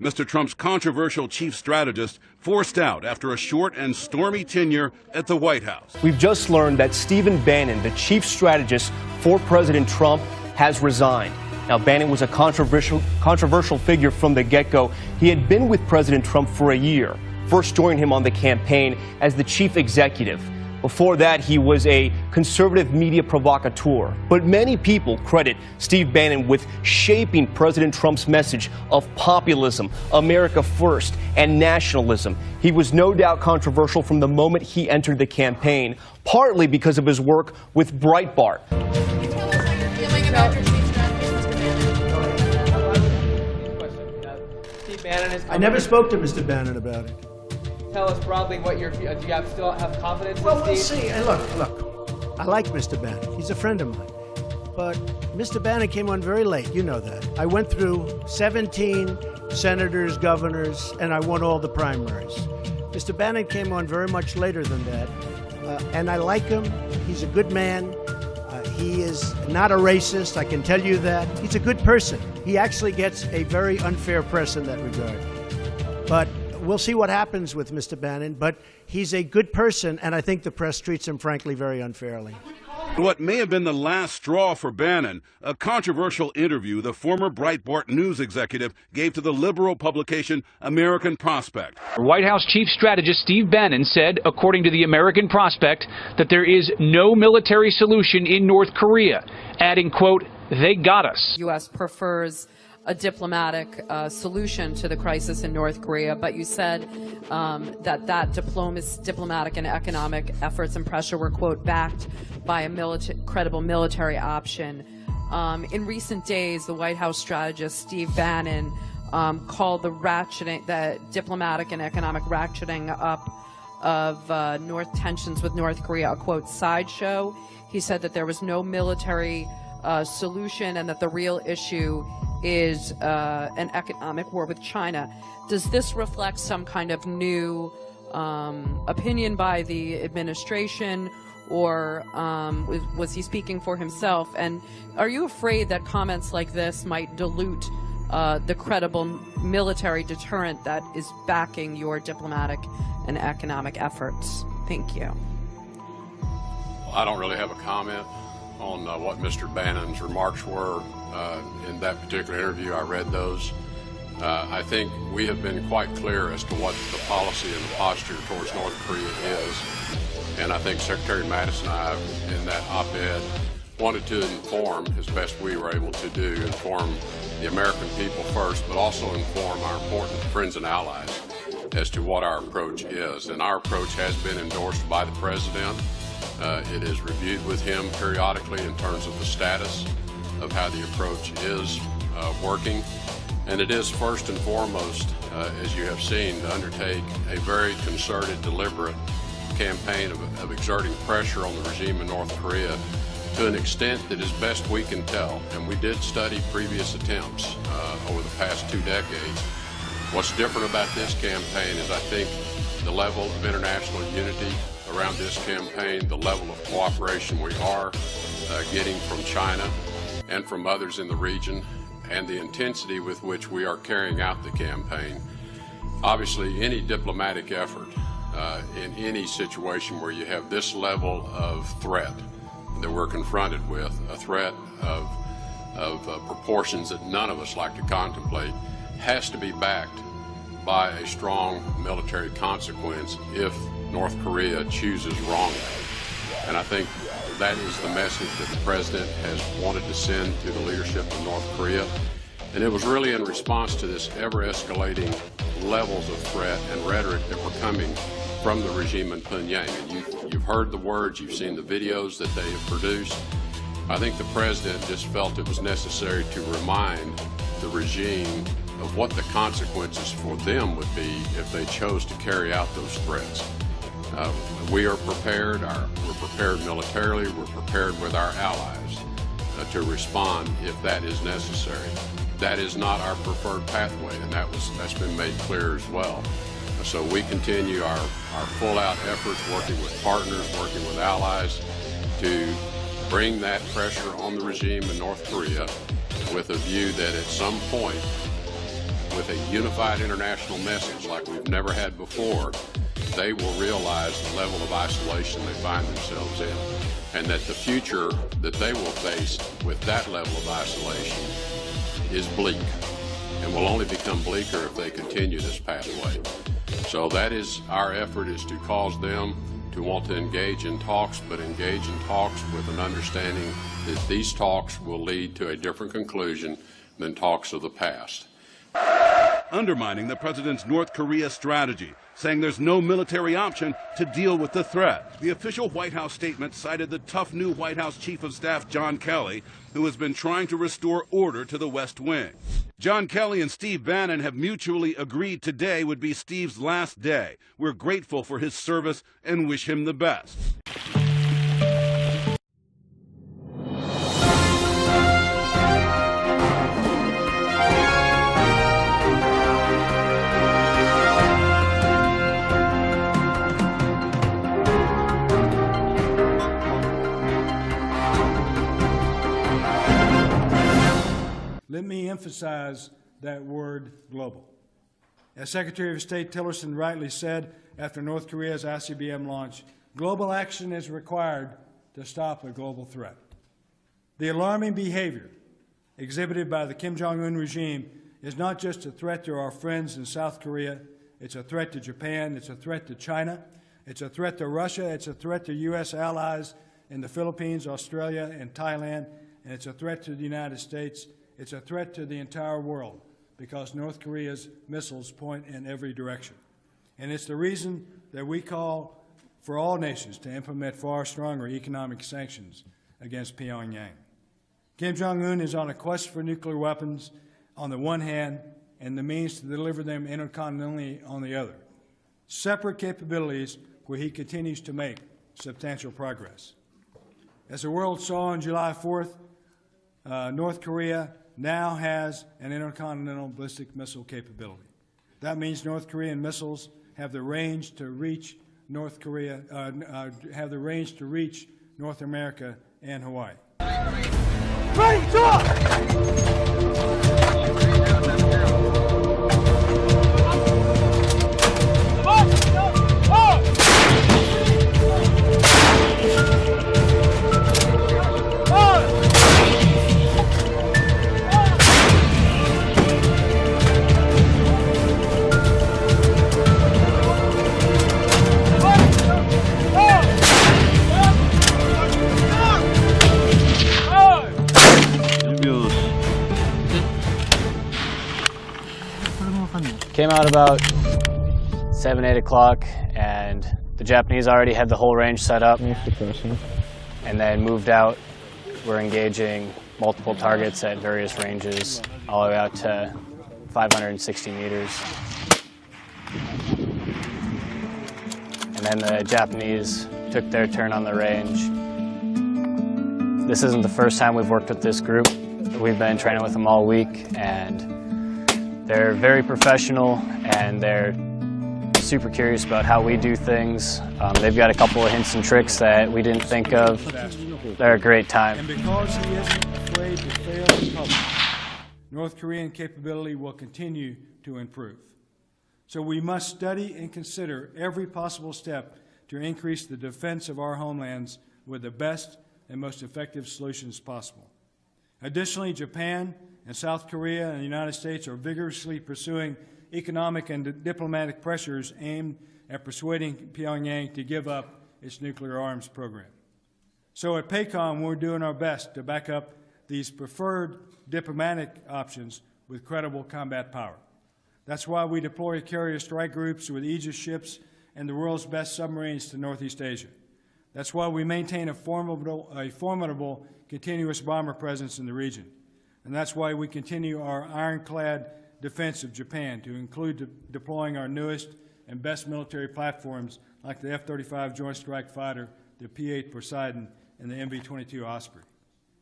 Mr. Trump's controversial chief strategist forced out after a short and stormy tenure at the White House. We've just learned that Stephen Bannon, the chief strategist for President Trump, has resigned. Now, Bannon was a controversial figure from the get-go. He had been with President Trump for a year, first joined him on the campaign as the chief executive. Before that, he was a conservative media provocateur. But many people credit Steve Bannon with shaping President Trump's message of populism, America first, and nationalism. He was no doubt controversial from the moment he entered the campaign, partly because of his work with Breitbart. Can you tell us how you're feeling about your chief strategist, Mr. Bannon? Steve Bannon is I never spoke to Mr. Bannon about it. Tell us broadly what do you still have confidence in Well, Steve? we'll see. Hey, look. I like Mr. Bannon. He's a friend of mine. But Mr. Bannon came on very late. You know that. I went through 17 senators, governors, and I won all the primaries. Mr. Bannon came on very much later than that. And I like him. He's a good man. He is not a racist, I can tell you that. He's a good person. He actually gets a very unfair press in that regard. But we'll see what happens with Mr. Bannon, but he's a good person, and I think the press treats him, frankly, very unfairly. What may have been the last straw for Bannon, a controversial interview the former Breitbart news executive gave to the liberal publication American Prospect. White House chief strategist Steve Bannon said, according to the American Prospect, that there is no military solution in North Korea, adding, quote, "They got us." U.S. prefers a diplomatic solution to the crisis in North Korea, but you said that diplomatic and economic efforts and pressure were, quote, backed by a credible military option. In recent days, the White House strategist Steve Bannon called the diplomatic and economic ratcheting up of tensions with North Korea a, quote, sideshow. He said that there was no military solution and that the real issue is an economic war with China. Does this reflect some kind of new opinion by the administration, or was he speaking for himself? And are you afraid that comments like this might dilute the credible military deterrent that is backing your diplomatic and economic efforts? Thank you. I don't really have a comment on what Mr. Bannon's remarks were in that particular interview. I read those. I think we have been quite clear as to what the policy and the posture towards North Korea is. And I think Secretary Mattis and I, in that op-ed, wanted to inform, as best we were able to do, inform the American people first, but also inform our important friends and allies as to what our approach is. And our approach has been endorsed by the President. It is reviewed with him periodically in terms of the status of how the approach is working. And it is first and foremost, as you have seen, to undertake a very concerted, deliberate campaign of exerting pressure on the regime in North Korea to an extent that is best we can tell. And we did study previous attempts over the past 2 decades. What's different about this campaign is, I think, the level of international unity around this campaign, the level of cooperation we are getting from China and from others in the region, and the intensity with which we are carrying out the campaign. Obviously, any diplomatic effort in any situation where you have this level of threat that we're confronted with, a threat of proportions that none of us like to contemplate, has to be backed by a strong military consequence if North Korea chooses wrongly. And I think that is the message that the President has wanted to send to the leadership of North Korea. And it was really in response to this ever-escalating levels of threat and rhetoric that were coming from the regime in Pyongyang. And you've heard the words, you've seen the videos that they have produced. I think the President just felt it was necessary to remind the regime of what the consequences for them would be if they chose to carry out those threats. We are prepared. We're prepared militarily. We're prepared with our allies to respond if that is necessary. That is not our preferred pathway, and that's been made clear as well. So we continue our full-out efforts, working with partners, working with allies, to bring that pressure on the regime in North Korea with a view that at some point with a unified international message like we've never had before, they will realize the level of isolation they find themselves in, and that the future that they will face with that level of isolation is bleak, and will only become bleaker if they continue this pathway. So that is our effort, is to cause them to want to engage in talks, but engage in talks with an understanding that these talks will lead to a different conclusion than talks of the past. Undermining the president's North Korea strategy, saying there's no military option to deal with the threat. The official White House statement cited the tough new White House Chief of Staff John Kelly, who has been trying to restore order to the West Wing. John Kelly and Steve Bannon have mutually agreed today would be Steve's last day. We're grateful for his service and wish him the best. Let me emphasize that word, global. As Secretary of State Tillerson rightly said after North Korea's ICBM launch, global action is required to stop a global threat. The alarming behavior exhibited by the Kim Jong-un regime is not just a threat to our friends in South Korea, it's a threat to Japan, it's a threat to China, it's a threat to Russia, it's a threat to U.S. allies in the Philippines, Australia, and Thailand, and it's a threat to the United States. It's a threat to the entire world because North Korea's missiles point in every direction. And it's the reason that we call for all nations to implement far stronger economic sanctions against Pyongyang. Kim Jong-un is on a quest for nuclear weapons on the one hand and the means to deliver them intercontinentally on the other. Separate capabilities where he continues to make substantial progress. As the world saw on July 4th, North Korea now has an intercontinental ballistic missile capability. That means North Korean missiles have the range to reach North Korea, have the range to reach North America and Hawaii. Ready, talk! Came out about 7, 8 o'clock, and the Japanese already had the whole range set up, and then moved out. We're engaging multiple targets at various ranges, all the way out to 560 meters. And then the Japanese took their turn on the range. This isn't the first time we've worked with this group. We've been training with them all week, and they're very professional, and they're super curious about how we do things. They've got a couple of hints and tricks that we didn't think of. They're a great time. And because he isn't afraid to fail in public, North Korean capability will continue to improve. So we must study and consider every possible step to increase the defense of our homelands with the best and most effective solutions possible. Additionally, Japan and South Korea and the United States are vigorously pursuing economic and diplomatic pressures aimed at persuading Pyongyang to give up its nuclear arms program. So at PACOM, we're doing our best to back up these preferred diplomatic options with credible combat power. That's why we deploy carrier strike groups with Aegis ships and the world's best submarines to Northeast Asia. That's why we maintain a formidable continuous bomber presence in the region. And that's why we continue our ironclad defense of Japan, to include deploying our newest and best military platforms like the F-35 Joint Strike Fighter, the P-8 Poseidon, and the MV-22 Osprey.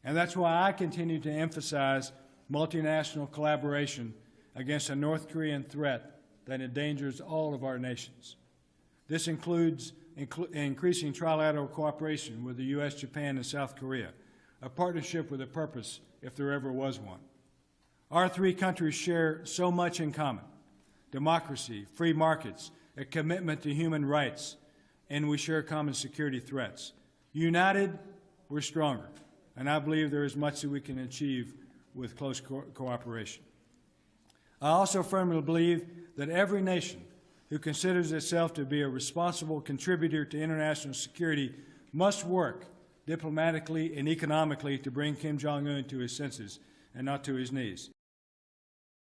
And that's why I continue to emphasize multinational collaboration against a North Korean threat that endangers all of our nations. This includes increasing trilateral cooperation with the U.S., Japan, and South Korea, a partnership with a purpose if there ever was one. Our three countries share so much in common: democracy, free markets, a commitment to human rights, and we share common security threats. United, we're stronger, and I believe there is much that we can achieve with close cooperation. I also firmly believe that every nation who considers itself to be a responsible contributor to international security must work diplomatically and economically to bring Kim Jong-un to his senses and not to his knees.